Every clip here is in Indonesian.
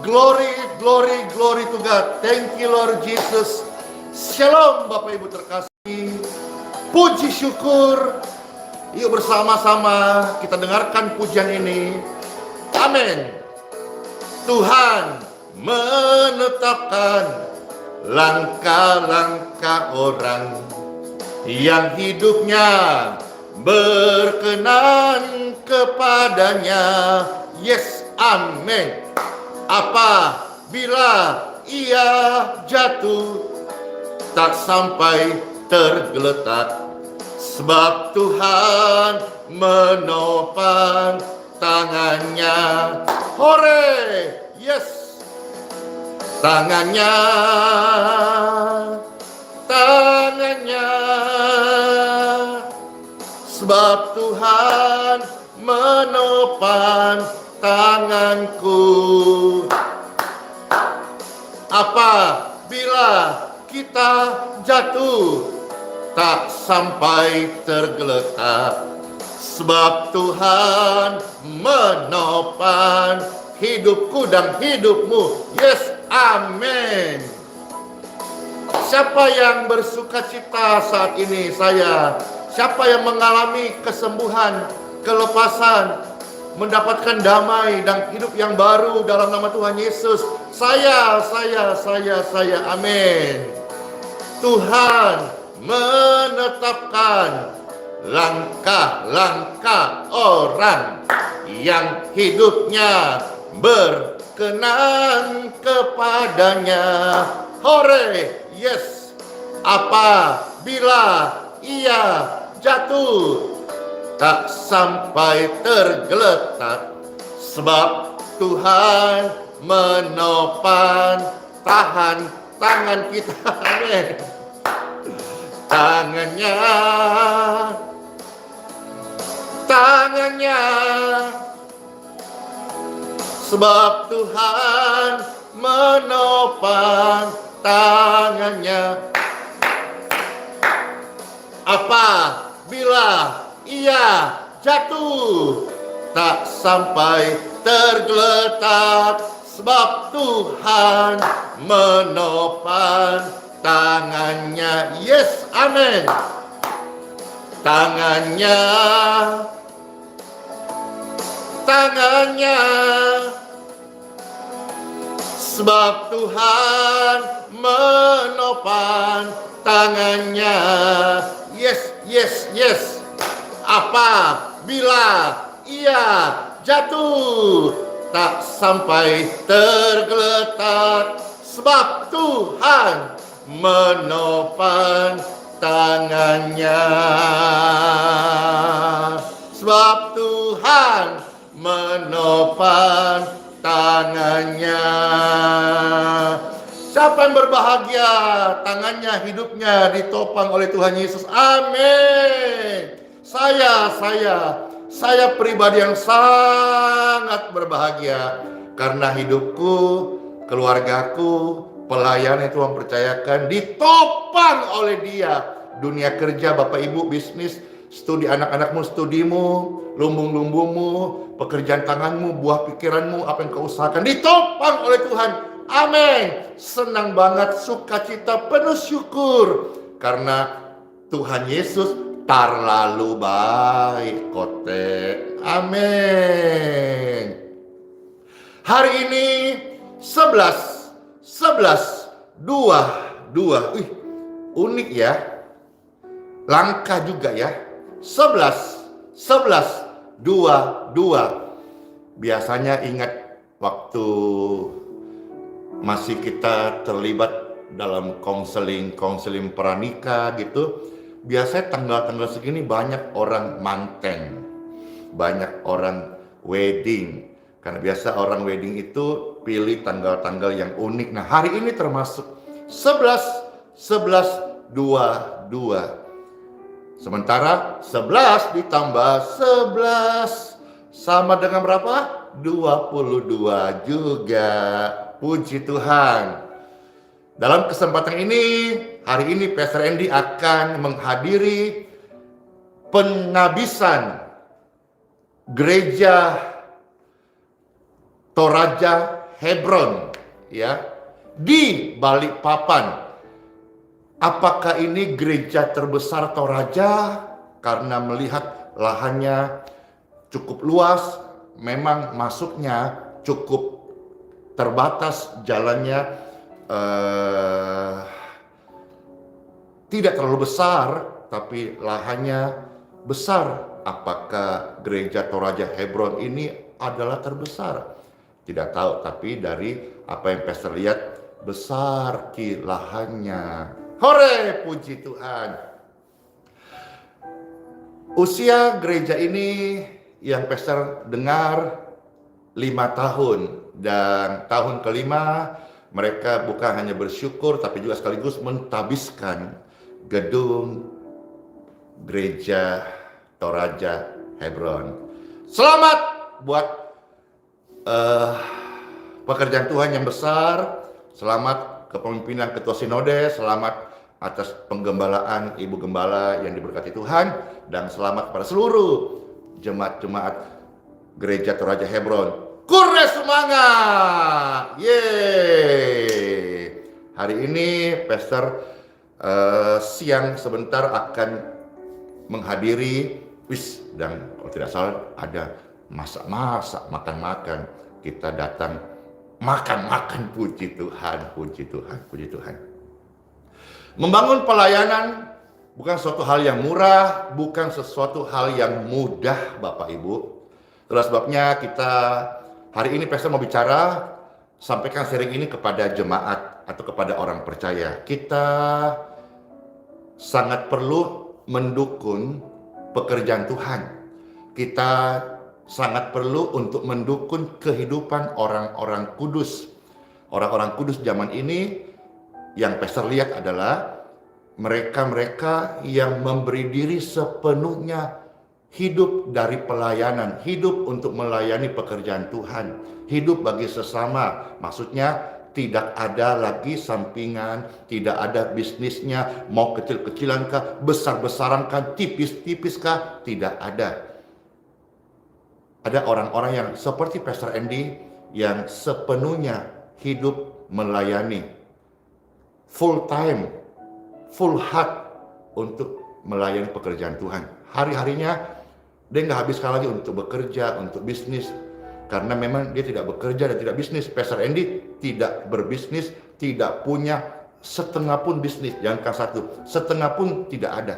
Glory, glory, glory to God. Thank you Lord Jesus. Shalom Bapak Ibu terkasih. Puji syukur. Yuk bersama-sama kita dengarkan pujian ini. Amin. Tuhan menetapkan langkah-langkah orang yang hidupnya berkenan kepadanya. Yes, amin. Apabila ia jatuh tak sampai tergeletak, sebab Tuhan menopang tangannya. Hore, yes. Tangannya, sebab Tuhan menopang tanganku. Apabila kita jatuh tak sampai tergeletak, sebab Tuhan menopang hidupku dan hidupmu. Yes, amin. Siapa yang bersuka cita saat ini? Saya. Siapa yang mengalami kesembuhan, kelepasan, mendapatkan damai dan hidup yang baru dalam nama Tuhan Yesus? Saya. Amin. Tuhan menetapkan langkah-langkah orang yang hidupnya berkenan kepadanya. Hore, yes. Apabila ia jatuh tak sampai tergeletak, sebab Tuhan menopang tangan kita. Amin. Tangannya, sebab Tuhan menopang tangannya. Apabila ia jatuh tak sampai tergeletak, sebab Tuhan menopang tangannya. Yes, amin. Tangannya, sebab Tuhan menopang tangannya. Yes. Apabila ia jatuh tak sampai tergeletak, sebab Tuhan menopang tangannya. Sebab Tuhan menopang tangannya. Siapa yang berbahagia tangannya, hidupnya ditopang oleh Tuhan Yesus? Amin. Saya pribadi yang sangat berbahagia karena hidupku, keluargaku, pelayan yang Tuhan percayakan ditopang oleh Dia. Dunia kerja, Bapak Ibu, bisnis, studi anak-anakmu, studimu, lumbung-lumbungmu, pekerjaan tanganmu, buah pikiranmu, apa yang kau usahakan ditopang oleh Tuhan. Amin. Senang banget, sukacita, penuh syukur karena Tuhan Yesus terlalu baik kote. Amin. Hari ini 11 22. Wih, unik ya. Langka juga ya. 11 22. Biasanya ingat waktu masih kita terlibat dalam konseling pranikah gitu. Biasanya tanggal-tanggal segini banyak orang manten, banyak orang wedding. Karena biasa orang wedding itu pilih tanggal-tanggal yang unik. Nah, hari ini termasuk 11/11/22. Sementara 11 ditambah 11 sama dengan berapa? 22 juga. Puji Tuhan. Dalam kesempatan ini, hari ini Pastor Andy akan menghadiri penabisan Gereja Toraja Hebron, ya, di Balikpapan. Apakah ini gereja terbesar Toraja? Karena melihat lahannya cukup luas, memang masuknya cukup terbatas, jalannya tidak terlalu besar, tapi lahannya besar. Apakah gereja Toraja Hebron ini adalah terbesar? Tidak tahu, tapi dari apa yang pastor lihat, besar lahannya. Hore, puji Tuhan. Usia gereja ini yang pastor dengar 5 tahun, dan tahun kelima mereka bukan hanya bersyukur tapi juga sekaligus mentabiskan gedung gereja Toraja Hebron. Selamat buat pekerjaan Tuhan yang besar. Selamat kepemimpinan Ketua Sinode, selamat atas penggembalaan Ibu Gembala yang diberkati Tuhan, dan selamat pada seluruh jemaat-jemaat gereja Toraja Hebron. Kure semangat! Yeay! Hari ini pastor siang sebentar akan menghadiri dan kalau tidak salah ada masak-masak, makan-makan. Kita datang makan-makan, puji Tuhan, puji Tuhan, puji Tuhan. Membangun pelayanan bukan suatu hal yang murah, bukan sesuatu hal yang mudah, Bapak Ibu. Itulah sebabnya kita hari ini pastor mau bicara, sampaikan sharing ini kepada jemaat atau kepada orang percaya. Kita sangat perlu mendukung pekerjaan Tuhan. Kita sangat perlu untuk mendukung kehidupan orang-orang kudus. Orang-orang kudus zaman ini yang pastor lihat adalah mereka-mereka yang memberi diri sepenuhnya, hidup dari pelayanan, hidup untuk melayani pekerjaan Tuhan, hidup bagi sesama. Maksudnya tidak ada lagi sampingan, tidak ada bisnisnya, mau kecil-kecilan kah, besar-besaran kah, tipis-tipis kah, tidak ada. Ada orang-orang yang seperti Pastor Andy yang sepenuhnya hidup melayani, full time, full heart untuk melayani pekerjaan Tuhan. Hari-harinya dia nggak habiskan lagi untuk bekerja, untuk bisnis. Karena memang dia tidak bekerja dan tidak bisnis. Pastor Andy tidak berbisnis, tidak punya setengah pun bisnis. Jangan satu, setengah pun tidak ada.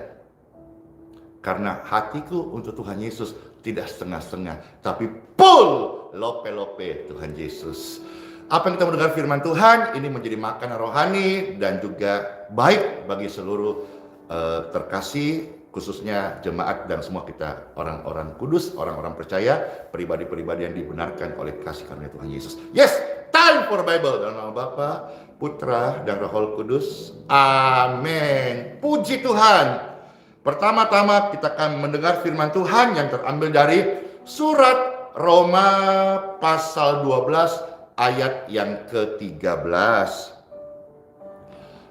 Karena hatiku untuk Tuhan Yesus tidak setengah-setengah, tapi full lope-lope Tuhan Yesus. Apa yang kita mendengar firman Tuhan ini menjadi makanan rohani dan juga baik bagi seluruh terkasih, khususnya jemaat dan semua kita orang-orang kudus, orang-orang percaya, pribadi-pribadi yang dibenarkan oleh kasih karunia Tuhan Yesus. Yes, time for Bible. Dalam nama Bapa, Putra, dan Roh Kudus. Amin. Puji Tuhan. Pertama-tama kita akan mendengar firman Tuhan yang terambil dari surat Roma pasal 12 ayat yang ke-13.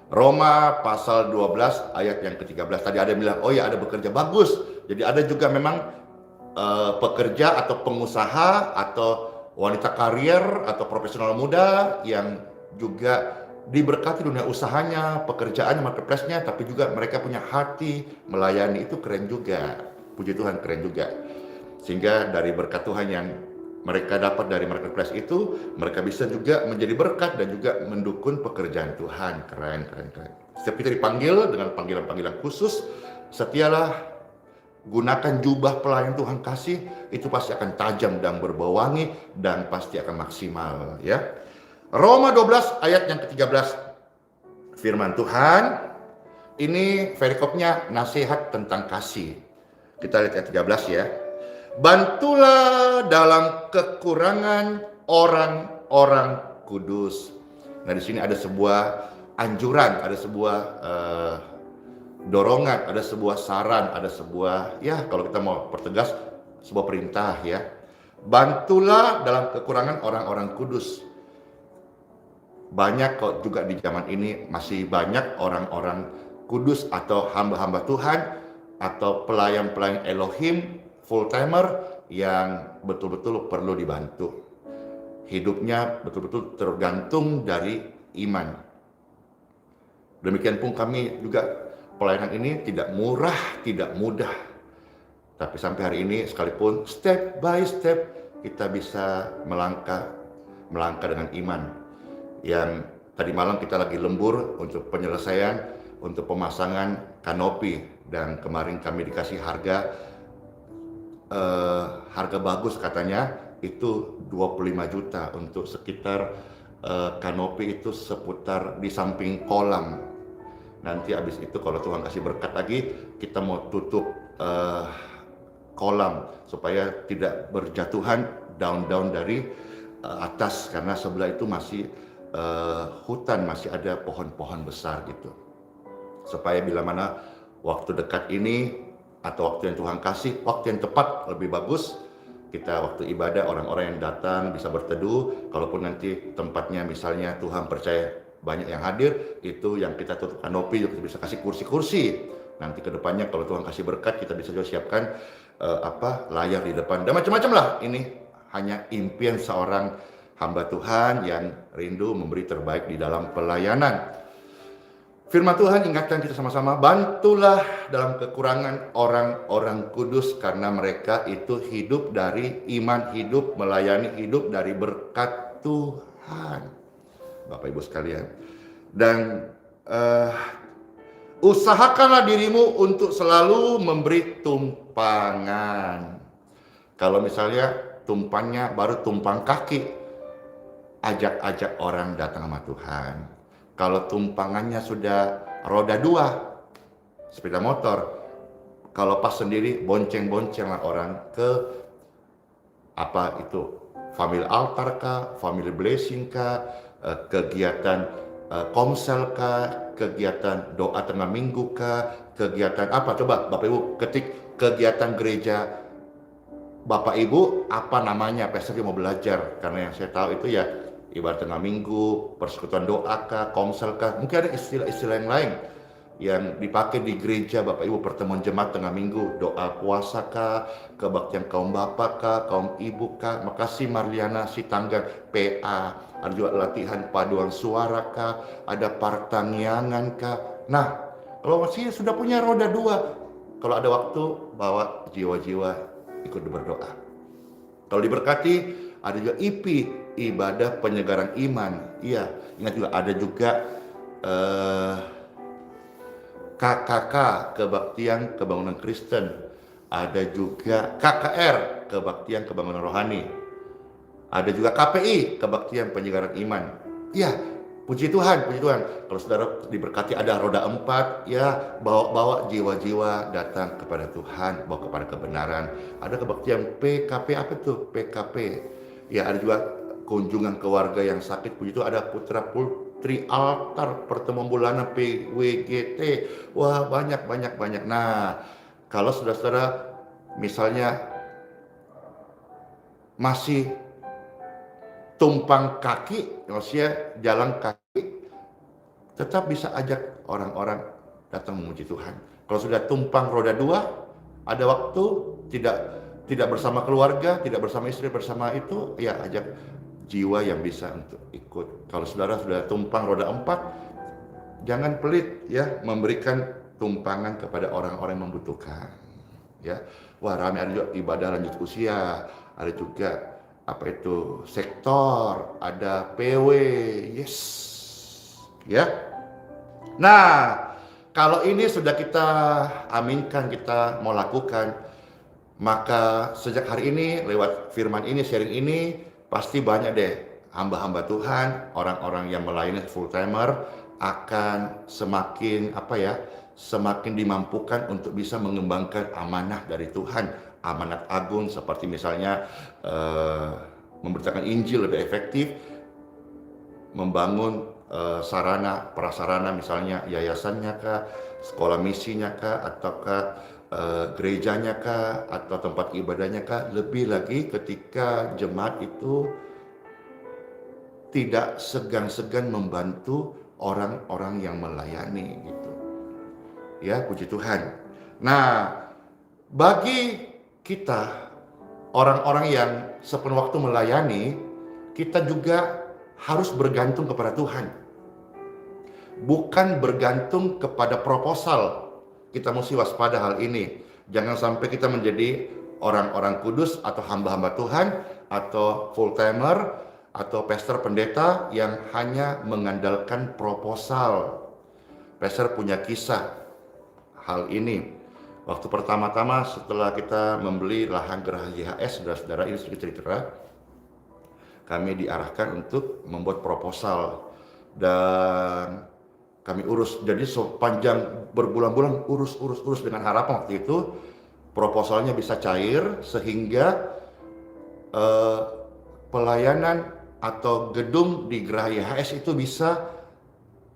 Roma pasal 12 ayat yang ke-13. Tadi ada yang bilang, oh ya ada bekerja, bagus. Jadi ada juga memang pekerja atau pengusaha atau wanita karier atau profesional muda yang juga diberkati dunia usahanya, pekerjaannya, marketplace-nya, tapi juga mereka punya hati melayani. Itu keren juga. Puji Tuhan, keren juga. Sehingga dari berkat Tuhan yang mereka dapat dari marketplace itu, mereka bisa juga menjadi berkat dan juga mendukung pekerjaan Tuhan. Keren, keren, keren. Setiap kita dipanggil dengan panggilan-panggilan khusus, setialah gunakan jubah pelayan Tuhan kasih, itu pasti akan tajam dan berbau wangi dan pasti akan maksimal, ya. Roma 12 ayat yang ke-13. Firman Tuhan, ini perikopnya nasihat tentang kasih. Kita lihat ayat 13 ya. Bantulah dalam kekurangan orang-orang kudus. Nah, di sini ada sebuah anjuran, ada sebuah dorongan, ada sebuah saran, ada sebuah, ya kalau kita mau pertegas, sebuah perintah ya. Bantulah dalam kekurangan orang-orang kudus. Banyak kok juga di zaman ini masih banyak orang-orang kudus atau hamba-hamba Tuhan atau pelayan-pelayan Elohim full timer yang betul-betul perlu dibantu. hidupnya betul-betul tergantung dari iman. Demikian pun kami juga, pelayanan ini tidak murah, tidak mudah. Tapi sampai hari ini sekalipun step by step kita bisa melangkah dengan iman. Yang tadi malam kita lagi lembur untuk penyelesaian, untuk pemasangan kanopi, dan kemarin kami dikasih harga bagus katanya, itu 25 juta untuk sekitar kanopi itu seputar di samping kolam. Nanti habis itu kalau Tuhan kasih berkat lagi, kita mau tutup kolam supaya tidak berjatuhan daun-daun dari atas, karena sebelah itu masih hutan, masih ada pohon-pohon besar gitu. Supaya bila mana waktu dekat ini atau waktu yang Tuhan kasih, waktu yang tepat lebih bagus, kita waktu ibadah orang-orang yang datang bisa berteduh. Kalaupun nanti tempatnya misalnya Tuhan percaya banyak yang hadir, itu yang kita tutup kanopi, kita bisa kasih kursi-kursi. Nanti ke depannya kalau Tuhan kasih berkat, kita bisa juga siapkan layar di depan dan macam-macam lah. Ini hanya impian seorang hamba Tuhan yang rindu memberi terbaik di dalam pelayanan. Firman Tuhan ingatkan kita sama-sama, bantulah dalam kekurangan orang-orang kudus, karena mereka itu hidup dari iman, hidup melayani, hidup dari berkat Tuhan. Bapak Ibu sekalian, dan usahakanlah dirimu untuk selalu memberi tumpangan. Kalau misalnya tumpannya baru tumpang kaki, ajak-ajak orang datang sama Tuhan. Kalau tumpangannya sudah roda 2, sepeda motor, kalau pas sendiri bonceng-boncenglah orang ke family altar kah, family blessing kah, kegiatan komsel kah, kegiatan doa tengah minggu kah, kegiatan apa? Coba Bapak Ibu ketik kegiatan gereja Bapak Ibu, apa namanya? Pastor mau belajar, karena yang saya tahu itu ya ibarat tengah minggu, persekutuan doa kah, komsel kah, mungkin ada istilah-istilah yang lain yang dipakai di gereja Bapak Ibu, pertemuan jemaat tengah minggu, doa puasa kah, kebaktian kaum bapak kah, kaum ibu kah. Makasih Marliana Sitanggang, PA, ada juga latihan paduan suara kah, ada partangyangan kah. Nah, kalau masih sudah punya roda 2, kalau ada waktu bawa jiwa-jiwa ikut berdoa. Kalau diberkati, ada juga IP, ibadah penyegaran iman. Iya, ingat juga ada juga KKK, kebaktian kebangunan Kristen. Ada juga KKR, kebaktian kebangunan rohani. Ada juga KPI, kebaktian penyegaran iman. Iya, puji Tuhan, puji Tuhan. Kalau saudara diberkati ada roda 4, ya bawa jiwa-jiwa datang kepada Tuhan, bawa kepada kebenaran. Ada kebaktian PKP, apa tuh? PKP. Ya, ada juga kunjungan keluarga yang sakit, puji Tuhan. Ada putra putri altar, pertemuan bulanan PWGT. Wah, banyak. Nah, kalau saudara-saudara misalnya masih tumpang kaki, maksudnya jalan kaki, tetap bisa ajak orang-orang datang memuji Tuhan. Kalau sudah tumpang roda 2, ada waktu tidak bersama keluarga, tidak bersama istri, bersama itu, ya ajak jiwa yang bisa untuk ikut. Kalau saudara sudah tumpang roda 4, jangan pelit ya memberikan tumpangan kepada orang-orang yang membutuhkan. Ya, wah ramai, ada juga ibadah lanjut usia, ada juga sektor, ada PW, yes, ya. Nah, kalau ini sudah kita aminkan, kita mau lakukan, maka sejak hari ini lewat firman ini, sharing ini, pasti banyak deh hamba-hamba Tuhan, orang-orang yang melayani full timer akan semakin semakin dimampukan untuk bisa mengembangkan amanah dari Tuhan. Amanat agung seperti misalnya memberitakan Injil lebih efektif, membangun sarana prasarana, misalnya yayasannya kah, sekolah misinya kah, ataukah gerejanya kah, atau tempat ibadahnya kah. Lebih lagi ketika jemaat itu tidak segan-segan membantu orang-orang yang melayani gitu. Ya, puji Tuhan. Nah, bagi kita orang-orang yang sepenuh waktu melayani, kita juga harus bergantung kepada Tuhan. Bukan bergantung kepada proposal. Kita mesti waspada hal ini. Jangan sampai kita menjadi orang-orang kudus atau hamba-hamba Tuhan atau full timer atau pastor pendeta yang hanya mengandalkan proposal. Pastor punya kisah hal ini. Waktu pertama-tama setelah kita membeli lahan Geraha YHS, saudara-saudara, ini sedikit cerita, kami diarahkan untuk membuat proposal dan kami urus. Jadi sepanjang berbulan-bulan urus dengan harapan waktu itu proposalnya bisa cair sehingga pelayanan atau gedung di Geraha YHS itu bisa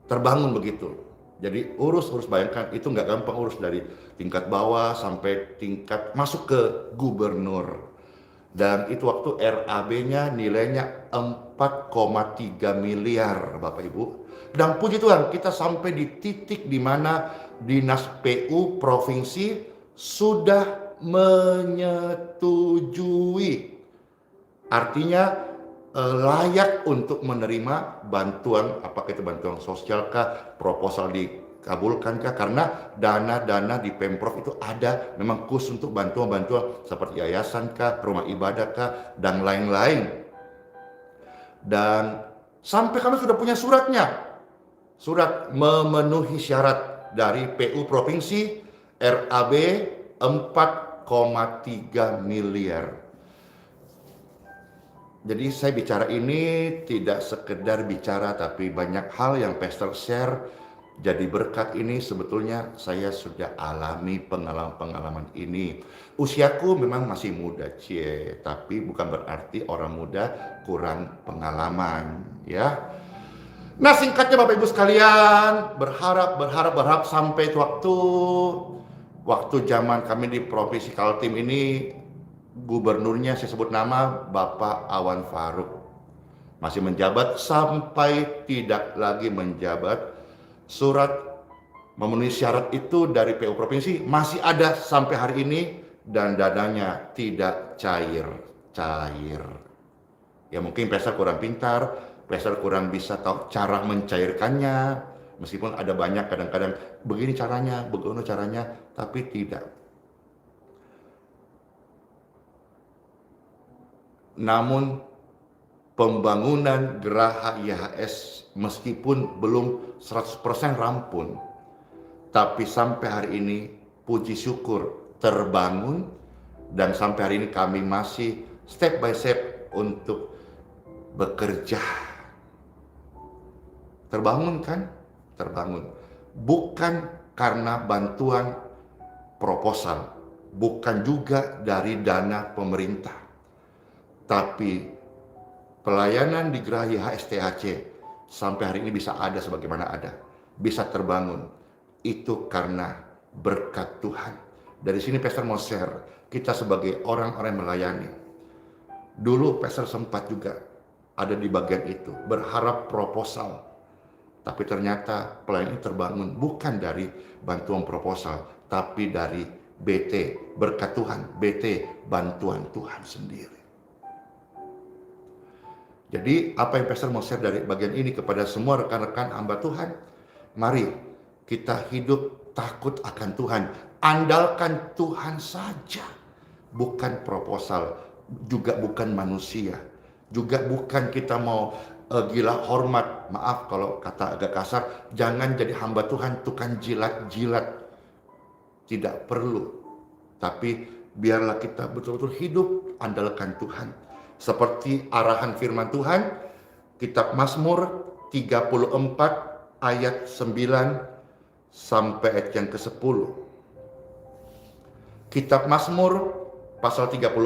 terbangun begitu. Jadi urus, bayangkan itu nggak gampang, urus dari tingkat bawah sampai tingkat masuk ke gubernur. Dan itu waktu RAB-nya nilainya 4,3 miliar Bapak Ibu. Dan puji Tuhan, kita sampai di titik di mana Dinas PU Provinsi sudah menyetujui. Artinya layak untuk menerima bantuan, apakah itu bantuan sosial kah, proposal dikabulkan kah, karena dana-dana di Pemprov itu ada memang khusus untuk bantuan-bantuan seperti yayasan kah, rumah ibadah kah, dan lain-lain. Dan sampai kami sudah punya suratnya. Surat memenuhi syarat dari PU Provinsi, RAB 4,3 miliar. Jadi saya bicara ini tidak sekedar bicara, tapi banyak hal yang pastor share jadi berkat. Ini sebetulnya saya sudah alami pengalaman-pengalaman ini. Usiaku memang masih muda, tapi bukan berarti orang muda kurang pengalaman, ya. Nah, singkatnya Bapak Ibu sekalian, berharap sampai waktu zaman kami di Provinsi Kaltim ini, gubernurnya saya sebut nama Bapak Awan Faruk masih menjabat sampai tidak lagi menjabat. Surat memenuhi syarat itu dari PU Provinsi masih ada sampai hari ini dan dananya tidak cair. Ya mungkin pastor kurang pintar, pastor kurang bisa tahu cara mencairkannya, meskipun ada banyak kadang-kadang begini caranya, begitu caranya, tapi tidak. Namun pembangunan Geraha YHS meskipun belum 100% rampung, tapi sampai hari ini puji syukur terbangun, dan sampai hari ini kami masih step by step untuk bekerja. Terbangun kan? Terbangun. Bukan karena bantuan proposal, bukan juga dari dana pemerintah. Tapi pelayanan di Geraha YHS-THC sampai hari ini bisa ada sebagaimana ada, bisa terbangun. Itu karena berkat Tuhan. Dari sini pastor mau share, kita sebagai orang-orang yang melayani. Dulu pastor sempat juga ada di bagian itu, berharap proposal. Tapi ternyata pelayanan ini terbangun bukan dari bantuan proposal, tapi dari BT, berkat Tuhan, BT, bantuan Tuhan sendiri. Jadi apa yang pastor mau share dari bagian ini kepada semua rekan-rekan hamba Tuhan, mari kita hidup takut akan Tuhan, andalkan Tuhan saja, bukan proposal, juga bukan manusia, juga bukan kita mau gila hormat. Maaf kalau kata agak kasar, jangan jadi hamba Tuhan tukang jilat-jilat, tidak perlu. Tapi biarlah kita betul-betul hidup andalkan Tuhan. Seperti arahan firman Tuhan, kitab Mazmur 34 ayat 9 sampai ayat yang ke-10. Kitab Mazmur pasal 34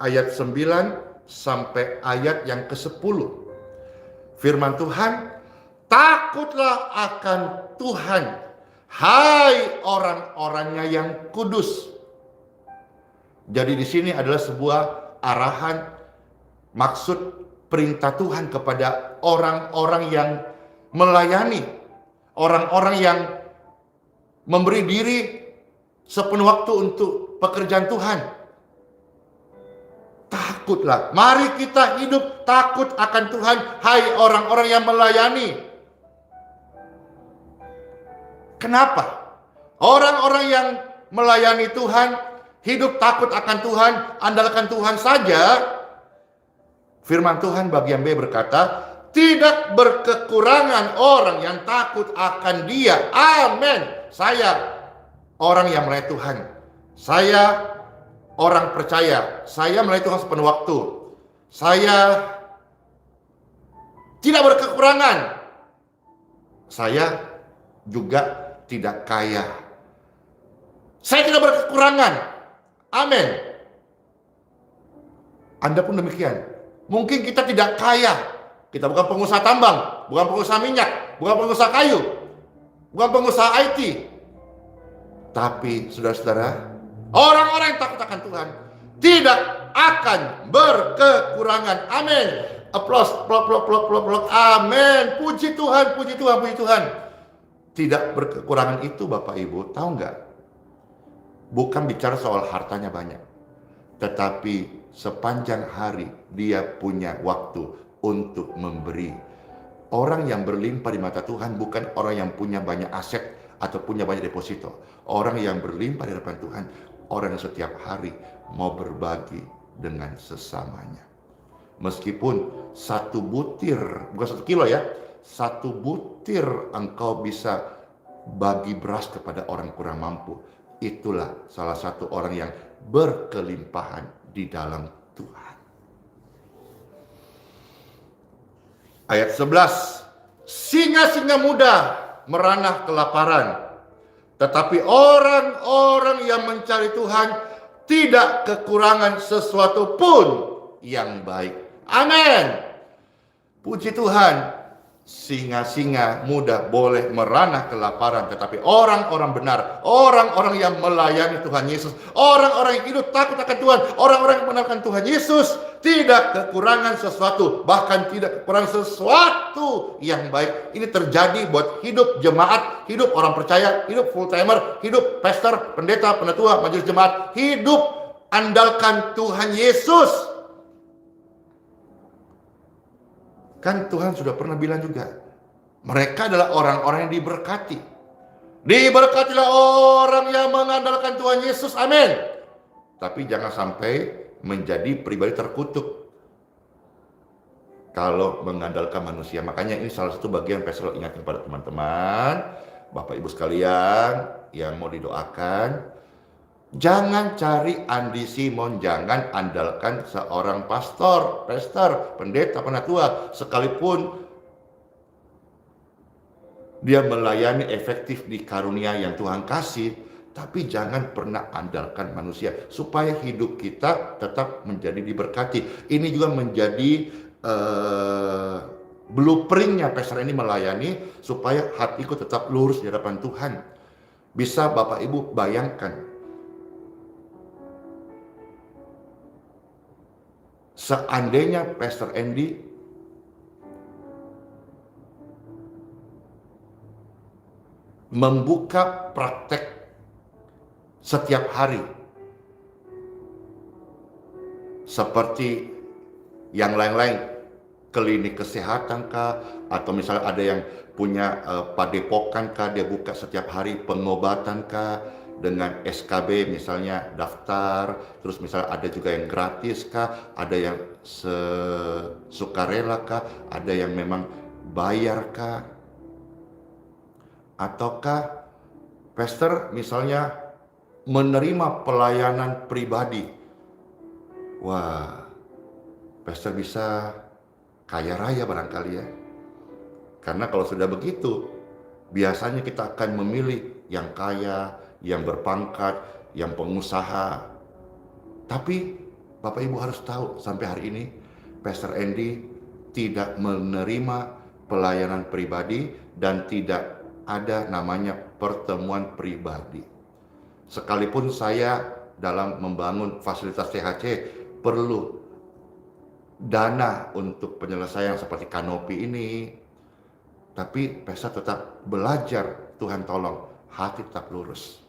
ayat 9 sampai ayat yang ke-10. Firman Tuhan, takutlah akan Tuhan, hai orang-orangnya yang kudus. Jadi di sini adalah sebuah arahan, maksud perintah Tuhan kepada orang-orang yang melayani, orang-orang yang memberi diri sepenuh waktu untuk pekerjaan Tuhan. takutlah. Mari kita hidup takut akan Tuhan, hai orang-orang yang melayani. Kenapa? Orang-orang yang melayani Tuhan, hidup takut akan Tuhan, andalkan Tuhan saja. Firman Tuhan bagian B berkata, tidak berkekurangan orang yang takut akan Dia. Amin. Saya orang yang melayani Tuhan. Saya orang percaya. Saya melayani Tuhan sepenuh waktu. Saya tidak berkekurangan. Saya juga tidak kaya. Saya tidak berkekurangan. Amin. Anda pun demikian. Mungkin kita tidak kaya. Kita bukan pengusaha tambang, bukan pengusaha minyak, bukan pengusaha kayu, bukan pengusaha IT. Tapi saudara-saudara, orang-orang yang takut akan Tuhan tidak akan berkekurangan. Amin. Applause, plok. Amin. Puji Tuhan, puji Tuhan, puji Tuhan. Tidak berkekurangan itu Bapak Ibu, tahu nggak? Bukan bicara soal hartanya banyak, tetapi sepanjang hari dia punya waktu untuk memberi. Orang yang berlimpah di mata Tuhan bukan orang yang punya banyak aset atau punya banyak deposito. Orang yang berlimpah di hadapan Tuhan, orang yang setiap hari mau berbagi dengan sesamanya. Meskipun satu butir, bukan 1 kilo ya, 1 butir engkau bisa bagi beras kepada orang kurang mampu. Itulah salah satu orang yang berkelimpahan di dalam Tuhan. Ayat 11, singa-singa muda meranah kelaparan, tetapi orang-orang yang mencari Tuhan tidak kekurangan sesuatu pun yang baik. Amin. Puji Tuhan. Singa-singa muda boleh meranah kelaparan, tetapi orang-orang benar, orang-orang yang melayani Tuhan Yesus, orang-orang yang hidup takut akan Tuhan, orang-orang yang mengenalkan Tuhan Yesus tidak kekurangan sesuatu, bahkan tidak kekurangan sesuatu yang baik. Ini terjadi buat hidup jemaat, hidup orang percaya, hidup full timer, hidup pastor, pendeta, penatua, majelis jemaat, hidup andalkan Tuhan Yesus. Kan Tuhan sudah pernah bilang juga, mereka adalah orang-orang yang diberkati. Diberkatilah orang yang mengandalkan Tuhan Yesus, amin. Tapi jangan sampai menjadi pribadi terkutuk kalau mengandalkan manusia. Makanya ini salah satu bagian pastor ingatkan kepada teman-teman, Bapak Ibu sekalian yang mau didoakan. Jangan cari Andi Simon, jangan andalkan seorang pastor, pendeta, penatua, sekalipun dia melayani efektif di karunia yang Tuhan kasih, tapi jangan pernah andalkan manusia, supaya hidup kita tetap menjadi diberkati. Ini juga menjadi blueprintnya pastor ini melayani, supaya hatiku tetap lurus di hadapan Tuhan. Bisa Bapak Ibu bayangkan, seandainya Pastor Andy membuka praktek setiap hari seperti yang lain-lain, klinik kesehatan kah, atau misalnya ada yang punya padepokan kah, dia buka setiap hari pengobatan kah, dengan SKB misalnya daftar, terus misalnya ada juga yang gratis kah, ada yang sukarela kah, ada yang memang bayar kah, ataukah pastor misalnya menerima pelayanan pribadi. Wah, pastor bisa kaya raya barangkali ya. Karena kalau sudah begitu, biasanya kita akan memilih yang kaya, yang berpangkat, yang pengusaha. Tapi Bapak Ibu harus tahu, sampai hari ini Pastor Andy tidak menerima pelayanan pribadi dan tidak ada namanya pertemuan pribadi. Sekalipun saya dalam membangun fasilitas THC perlu dana untuk penyelesaian seperti kanopi ini, tapi Pastor tetap belajar, Tuhan tolong hati tetap lurus.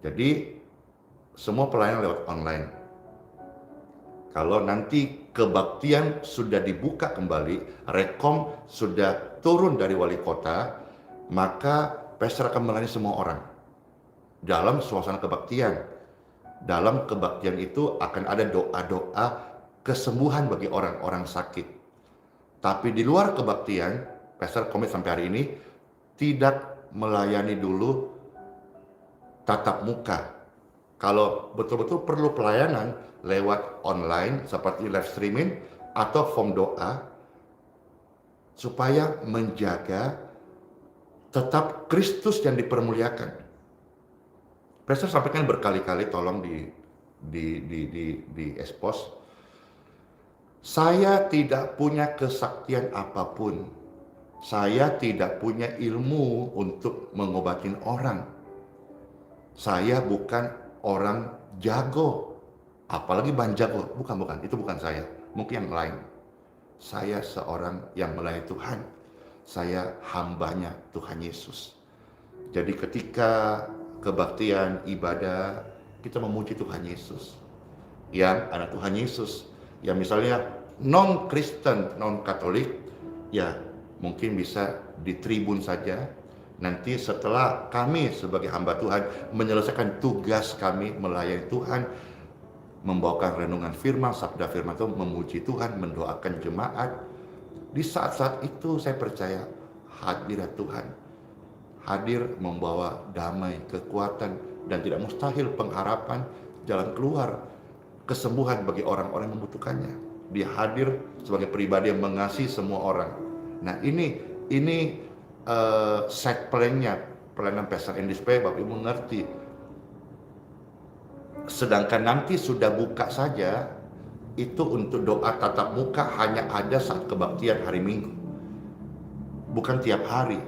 Jadi semua pelayanan lewat online. Kalau nanti kebaktian sudah dibuka kembali, rekom sudah turun dari wali kota, maka pastor akan melayani semua orang dalam suasana kebaktian. Dalam kebaktian itu akan ada doa-doa kesembuhan bagi orang-orang sakit. Tapi di luar kebaktian, pastor komit sampai hari ini tidak melayani dulu tatap muka. Kalau betul-betul perlu pelayanan lewat online seperti live streaming atau form doa, supaya menjaga tetap Kristus yang dipermuliakan. Pastor sampaikan berkali-kali, tolong di expose. Saya tidak punya kesaktian apapun. Saya tidak punya ilmu untuk mengobatin orang. Saya bukan orang jago, apalagi banjago. Bukan, itu bukan saya. Mungkin yang lain. Saya seorang yang melayani Tuhan. Saya hambanya Tuhan Yesus. Jadi ketika kebaktian, ibadah, kita memuji Tuhan Yesus. Yang anak Tuhan Yesus, yang misalnya non-Kristen, non-Katolik, ya mungkin bisa di tribun saja. Nanti setelah kami sebagai hamba Tuhan menyelesaikan tugas kami melayani Tuhan, membawakan renungan firman, sabda firman itu, memuji Tuhan, mendoakan jemaat. Di saat-saat itu saya percaya hadirat Tuhan hadir membawa damai, kekuatan, dan tidak mustahil pengharapan, jalan keluar, kesembuhan bagi orang-orang yang membutuhkannya. Dia hadir sebagai pribadi yang mengasihi semua orang. Nah ini side plan-nya, pelayanan Pastor Andy supaya Bapak Ibu mengerti. Sedangkan nanti sudah buka saja, itu untuk doa tatap muka hanya ada saat kebaktian hari Minggu. Bukan tiap hari.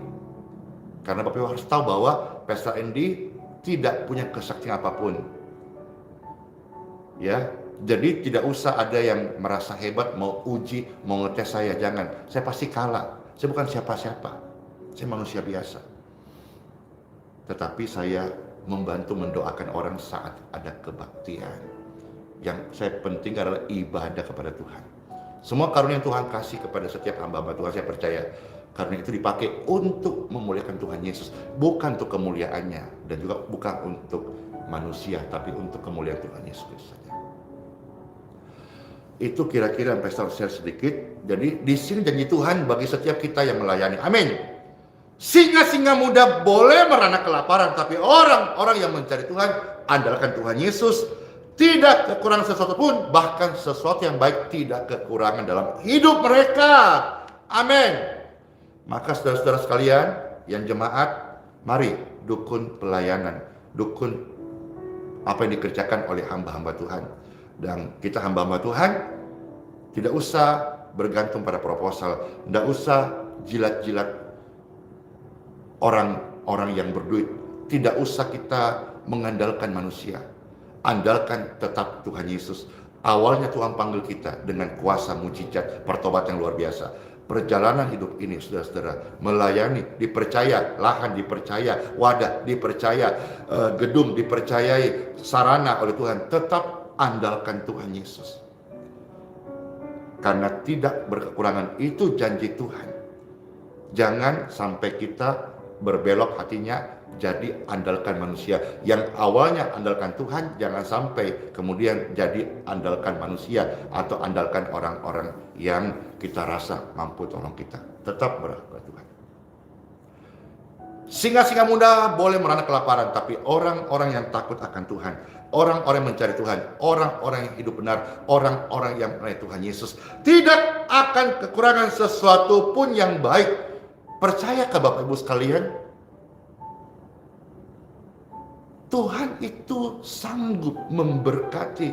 Karena Bapak Ibu harus tahu bahwa Pastor Andy tidak punya kesaktian apapun. Ya, jadi tidak usah ada yang merasa hebat, mau uji, mau ngetes saya, jangan. Saya pasti kalah. Saya bukan siapa-siapa. Saya manusia biasa. Tetapi saya membantu mendoakan orang saat ada kebaktian. Yang saya penting adalah ibadah kepada Tuhan. Semua karunia yang Tuhan kasih kepada setiap hamba-hamba Tuhan, saya percaya karena itu dipakai untuk memuliakan Tuhan Yesus, bukan untuk kemuliaannya, dan juga bukan untuk manusia, tapi untuk kemuliaan Tuhan Yesus saja. Itu kira-kira yang Pastor share sedikit. Jadi di sini janji Tuhan bagi setiap kita yang melayani. Amin. Singa-singa muda boleh merana kelaparan, tapi orang-orang yang mencari Tuhan, andalkan Tuhan Yesus, tidak kekurangan sesuatu pun, bahkan sesuatu yang baik tidak kekurangan dalam hidup mereka. Amin. Maka saudara-saudara sekalian yang jemaat, mari dukun pelayanan, dukun apa yang dikerjakan oleh hamba-hamba Tuhan. Dan kita hamba-hamba Tuhan tidak usah bergantung pada proposal, tidak usah jilat-jilat orang-orang yang berduit, tidak usah kita mengandalkan manusia. Andalkan tetap Tuhan Yesus. Awalnya Tuhan panggil kita dengan kuasa mujizat, pertobatan yang luar biasa. Perjalanan hidup ini, saudara-saudara, melayani, dipercaya, lahan dipercaya, wadah dipercaya, gedung dipercayai, sarana oleh Tuhan. Tetap andalkan Tuhan Yesus. Karena tidak berkekurangan, itu janji Tuhan. Jangan sampai kita berbelok hatinya, jadi andalkan manusia. Yang awalnya andalkan Tuhan, jangan sampai kemudian jadi andalkan manusia atau andalkan orang-orang yang kita rasa mampu tolong kita. Tetap berharap Tuhan. Singa-singa muda boleh merana kelaparan, tapi orang-orang yang takut akan Tuhan, orang-orang yang mencari Tuhan, orang-orang yang hidup benar, orang-orang yang melayani Tuhan Yesus, tidak akan kekurangan sesuatu pun yang baik. Percayakah Bapak Ibu sekalian? Tuhan itu sanggup memberkati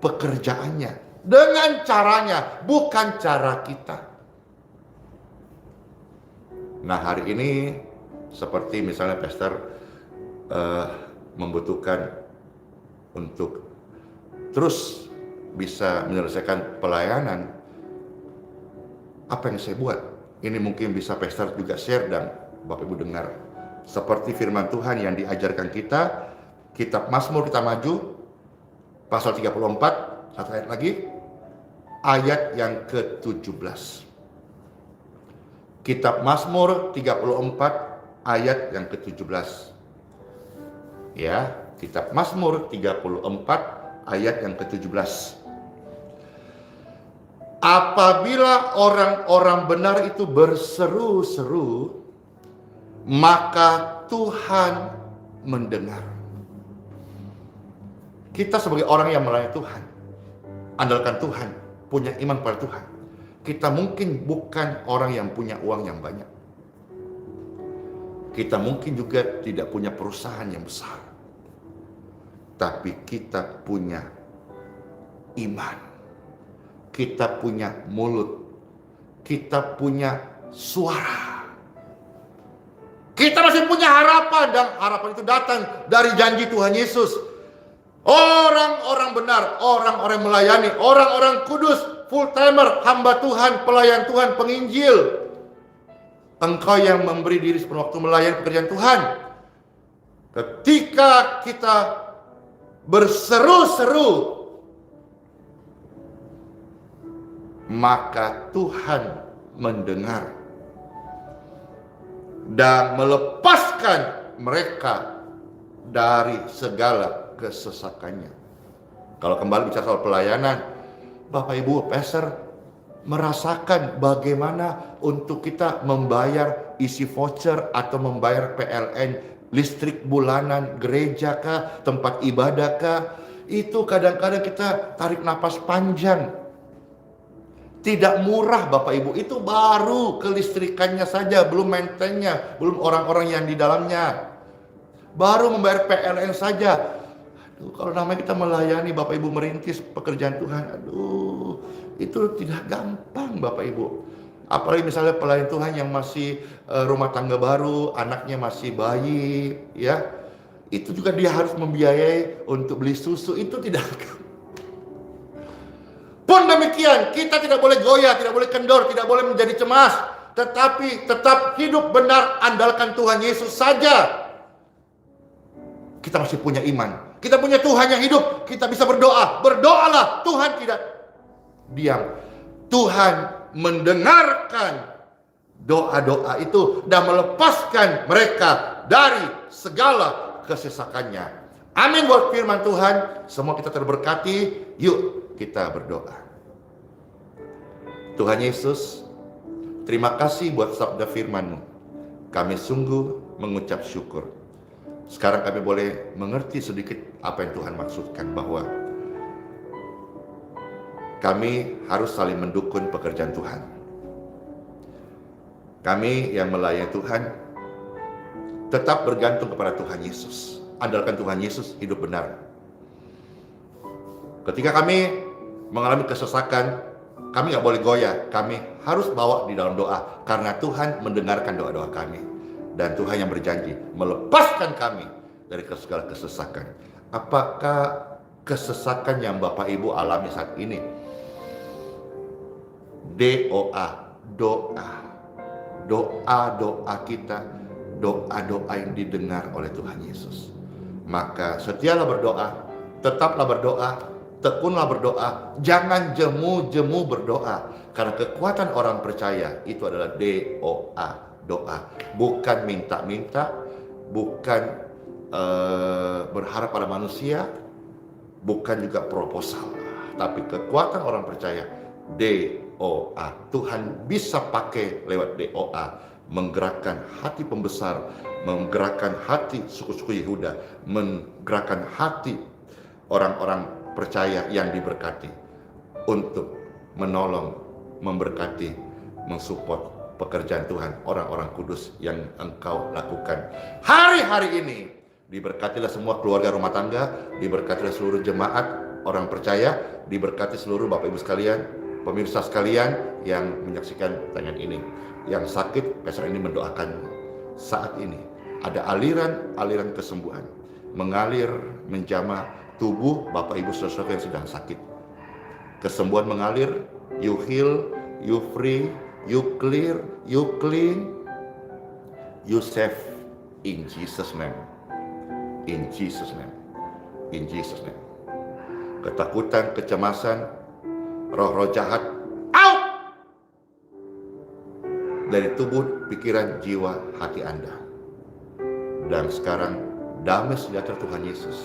pekerjaannya dengan caranya, bukan cara kita. Nah hari ini seperti misalnya Pastor membutuhkan untuk terus bisa menyelesaikan pelayanan, apa yang saya buat? Ini mungkin bisa Pastor juga share dan Bapak Ibu dengar. Seperti firman Tuhan yang diajarkan kita, kitab Mazmur kita maju, pasal 34, satu ayat lagi. ayat yang ke-17. Kitab Mazmur 34 ayat yang ke-17. Ya, Kitab Mazmur 34 ayat yang ke-17. Apabila orang-orang benar itu berseru-seru, maka Tuhan mendengar. Kita sebagai orang yang melayani Tuhan, andalkan Tuhan, punya iman pada Tuhan. Kita mungkin bukan orang yang punya uang yang banyak. Kita mungkin juga tidak punya perusahaan yang besar. Tapi kita punya iman. Kita punya mulut. Kita punya suara. Kita masih punya harapan, dan harapan itu datang dari janji Tuhan Yesus. Orang-orang benar, orang-orang melayani, orang-orang kudus, full timer, hamba Tuhan, pelayan Tuhan, penginjil. Engkau yang memberi diri sepenuh waktu melayani pekerjaan Tuhan. Ketika kita berseru-seru, maka Tuhan mendengar dan melepaskan mereka dari segala kesesakannya. Kalau kembali bicara soal pelayanan, Bapak Ibu Pastor merasakan bagaimana untuk kita membayar isi voucher atau membayar PLN, listrik bulanan, gereja kah, tempat ibadah kah, itu kadang-kadang kita tarik napas panjang. Tidak murah Bapak Ibu, itu baru kelistrikannya saja, belum maintenance-nya, belum orang-orang yang di dalamnya. Baru membayar PLN saja. Aduh, kalau namanya kita melayani Bapak Ibu, merintis pekerjaan Tuhan, aduh, itu tidak gampang Bapak Ibu. Apalagi misalnya pelayan Tuhan yang masih rumah tangga baru, anaknya masih bayi, ya. Itu juga dia harus membiayai untuk beli susu, itu tidak gampang. Pun demikian, kita tidak boleh goyah, tidak boleh kendor, tidak boleh menjadi cemas. Tetapi tetap hidup benar, andalkan Tuhan Yesus saja. Kita masih punya iman. Kita punya Tuhan yang hidup, kita bisa berdoa. Berdoalah, Tuhan tidak diam. Tuhan mendengarkan doa-doa itu dan melepaskan mereka dari segala kesesakannya. Amin buat firman Tuhan. Semua kita terberkati. Yuk kita berdoa. Tuhan Yesus, terima kasih buat sabda firman-Mu. Kami sungguh mengucap syukur. Sekarang kami boleh mengerti sedikit apa yang Tuhan maksudkan, bahwa kami harus saling mendukung pekerjaan Tuhan. Kami yang melayani Tuhan tetap bergantung kepada Tuhan Yesus. Andalkan Tuhan Yesus, hidup benar. Ketika kami mengalami kesesakan, kami gak boleh goyah. Kami harus bawa di dalam doa, karena Tuhan mendengarkan doa-doa kami. Dan Tuhan yang berjanji melepaskan kami dari segala kesesakan. Apakah kesesakan yang Bapak Ibu alami saat ini? Doa kita, doa-doa yang didengar oleh Tuhan Yesus. Maka setialah berdoa, tetaplah berdoa, tekunlah berdoa, jangan jemu-jemu berdoa. Karena kekuatan orang percaya itu adalah doa. Bukan minta-minta, bukan berharap pada manusia, bukan juga proposal. Tapi kekuatan orang percaya, doa. Tuhan bisa pakai lewat doa, menggerakkan hati pembesar, menggerakkan hati suku-suku Yehuda, menggerakkan hati orang-orang percaya yang diberkati untuk menolong, memberkati, mensupport pekerjaan Tuhan, orang-orang kudus yang Engkau lakukan hari-hari ini. Diberkatilah semua keluarga rumah tangga, diberkatilah seluruh jemaat orang percaya, diberkati seluruh Bapak Ibu sekalian, pemirsa sekalian yang menyaksikan tayangan ini. Yang sakit, Pastor ini mendoakan saat ini ada aliran kesembuhan mengalir menjamah tubuh Bapak Ibu saudara yang sedang sakit. Kesembuhan mengalir, you heal, you free, you clear, you clean, you safe in Jesus name. In Jesus name. In Jesus name. Ketakutan, kecemasan, roh-roh jahat out dari tubuh, pikiran, jiwa, hati Anda. Dan sekarang damai sejahtera Tuhan Yesus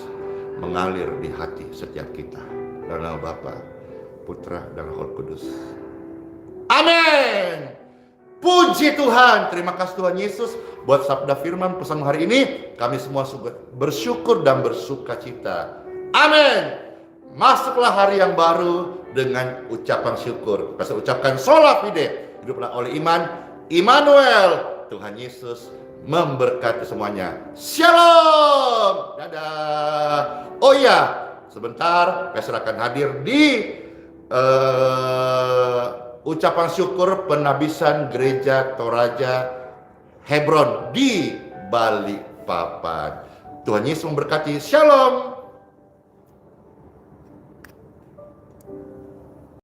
mengalir di hati setiap kita. Dalam nama Bapa, Putra, dan Roh Kudus. Amin. Puji Tuhan. Terima kasih Tuhan Yesus buat sabda firman pesan hari ini. Kami semua bersyukur dan bersuka cita. Amin. Masuklah hari yang baru dengan ucapan syukur. Kita ucapkan sola fide. Hiduplah oleh iman. Immanuel, Tuhan Yesus memberkati semuanya. Shalom. Dadah. Oh iya, sebentar Pastor akan hadir di ucapan syukur penabisan Gereja Toraja Hebron di Balikpapan. Tuhan Yesus memberkati. Shalom.